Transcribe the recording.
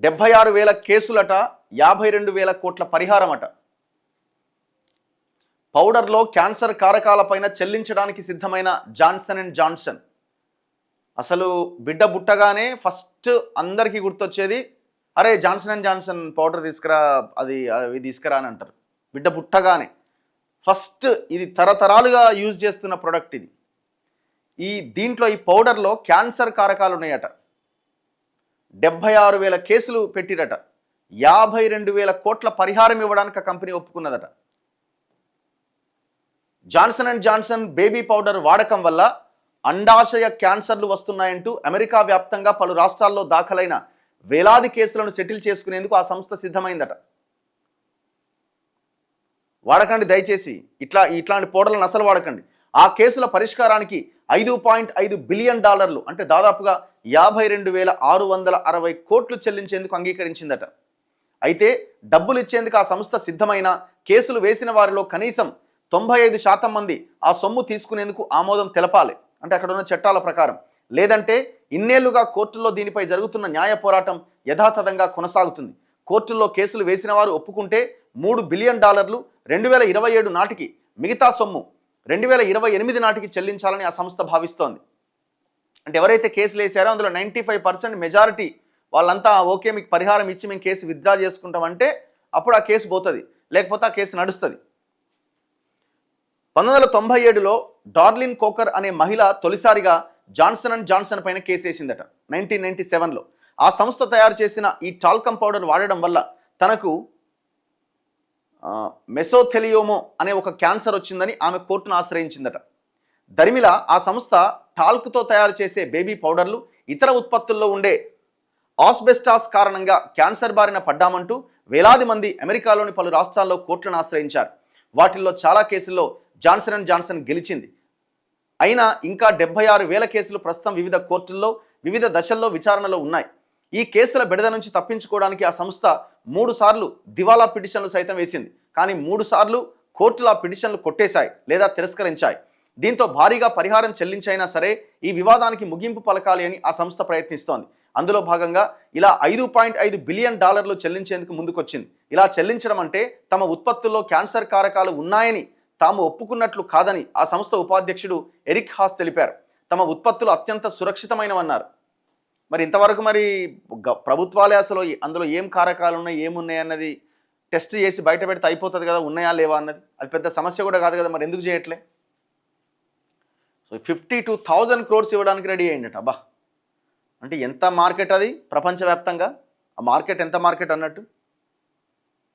76,000 కేసులట, 52,000 కోట్ల పరిహారమట. పౌడర్లో క్యాన్సర్ కారకాలపైన చెల్లించడానికి సిద్ధమైన జాన్సన్ అండ్ జాన్సన్. అసలు బిడ్డ పుట్టగానే ఫస్ట్ అందరికీ గుర్తొచ్చేది, అరే జాన్సన్ అండ్ జాన్సన్ పౌడర్ తీసుకురా, అది తీసుకురా అని అంటారు. బిడ్డ పుట్టగానే ఫస్ట్ ఇది తరతరాలుగా యూజ్ చేస్తున్న ప్రోడక్ట్ ఇది. దీంట్లో ఈ పౌడర్లో క్యాన్సర్ కారకాలు ఉన్నాయట. 76,000 కేసులు పెట్టిరట. 52,000 కోట్ల పరిహారం ఇవ్వడానికి ఆ కంపెనీ ఒప్పుకున్నదట. Johnson and Johnson baby powder వాడకం వల్ల అండాశయ క్యాన్సర్లు వస్తున్నాయంటూ అమెరికా వ్యాప్తంగా పలు రాష్ట్రాల్లో దాఖలైన వేలాది కేసులను సెటిల్ చేసుకునేందుకు ఆ సంస్థ సిద్ధమైందట. వాడకండి దయచేసి, ఇట్లాంటి పౌడర్లను అసలు వాడకండి. ఆ కేసుల పరిష్కారానికి $5.5 బిలియన్, అంటే దాదాపుగా 52,660 కోట్లు చెల్లించేందుకు అంగీకరించిందట. అయితే డబ్బులు ఇచ్చేందుకు ఆ సంస్థ సిద్ధమైన కేసులు వేసిన వారిలో కనీసం 95% మంది ఆ సొమ్ము తీసుకునేందుకు ఆమోదం తెలపాలి. అంటే అక్కడ ఉన్న చట్టాల ప్రకారం. లేదంటే ఇన్నేళ్లుగా కోర్టుల్లో దీనిపై జరుగుతున్న న్యాయ పోరాటం యథాతథంగా కొనసాగుతుంది. కోర్టుల్లో కేసులు వేసిన వారు ఒప్పుకుంటే $3 బిలియన్ 2027 నాటికి, మిగతా సొమ్ము 2028 నాటికి చెల్లించాలని ఆ సంస్థ భావిస్తోంది. అంటే ఎవరైతే కేసులు వేసారో అందులో 95% మెజారిటీ వాళ్ళంతా ఓకే మీకు పరిహారం ఇచ్చి మేము కేసు విత్డ్రా చేసుకుంటామంటే అప్పుడు ఆ కేసు పోతుంది, లేకపోతే ఆ కేసు నడుస్తుంది. 1997లో డార్లిన్ కోకర్ అనే మహిళ తొలిసారిగా జాన్సన్ అండ్ జాన్సన్ పైన కేసు వేసిందట. 1997లో ఆ సంస్థ తయారు చేసిన ఈ టాల్కమ్ పౌడర్ వాడడం వల్ల తనకు మెసోథెలియోమో అనే ఒక క్యాన్సర్ వచ్చిందని ఆమె కోర్టును ఆశ్రయించిందట. దరిమిల ఆ సంస్థ టాల్క్తో తయారు చేసే బేబీ పౌడర్లు, ఇతర ఉత్పత్తుల్లో ఉండే ఆస్బెస్టాస్ కారణంగా క్యాన్సర్ బారిన పడ్డామంటూ వేలాది మంది అమెరికాలోని పలు రాష్ట్రాల్లో కోర్టులను ఆశ్రయించారు. వాటిల్లో చాలా కేసుల్లో జాన్సన్ అండ్ జాన్సన్ గెలిచింది. అయినా ఇంకా 76,000 కేసులు ప్రస్తుతం వివిధ కోర్టుల్లో వివిధ దశల్లో విచారణలో ఉన్నాయి. ఈ కేసుల బెడద నుంచి తప్పించుకోవడానికి ఆ సంస్థ 3 సార్లు దివాలా పిటిషన్లు సైతం వేసింది. కానీ 3 సార్లు కోర్టులు ఆ పిటిషన్లు కొట్టేశాయి లేదా తిరస్కరించాయి. దీంతో భారీగా పరిహారం చెల్లించైనా సరే ఈ వివాదానికి ముగింపు పలకాలి అని ఆ సంస్థ ప్రయత్నిస్తోంది. అందులో భాగంగా ఇలా $5.5 బిలియన్ చెల్లించేందుకు ముందుకొచ్చింది. ఇలా చెల్లించడం అంటే తమ ఉత్పత్తుల్లో క్యాన్సర్ కారకాలు ఉన్నాయని తాము ఒప్పుకున్నట్లు కాదని ఆ సంస్థ ఉపాధ్యక్షుడు ఎరిక్ హాస్ తెలిపారు. తమ ఉత్పత్తులు అత్యంత సురక్షితమైనవన్నారు. మరి ఇంతవరకు ప్రభుత్వాలే అసలు అందులో ఏం కారకాలు ఉన్నాయి, ఏమున్నాయి అన్నది టెస్ట్ చేసి బయట పెడితే అయిపోతుంది కదా, ఉన్నాయా లేవా అన్నది. అది పెద్ద సమస్య కూడా కాదు కదా, మరి ఎందుకు చేయట్లే? సో 52,000 crores ఇవ్వడానికి రెడీ అయ్యిందట. అబ్బా, అంటే ఎంత మార్కెట్ అది ప్రపంచవ్యాప్తంగా? ఆ మార్కెట్ ఎంత మార్కెట్ అన్నట్టు.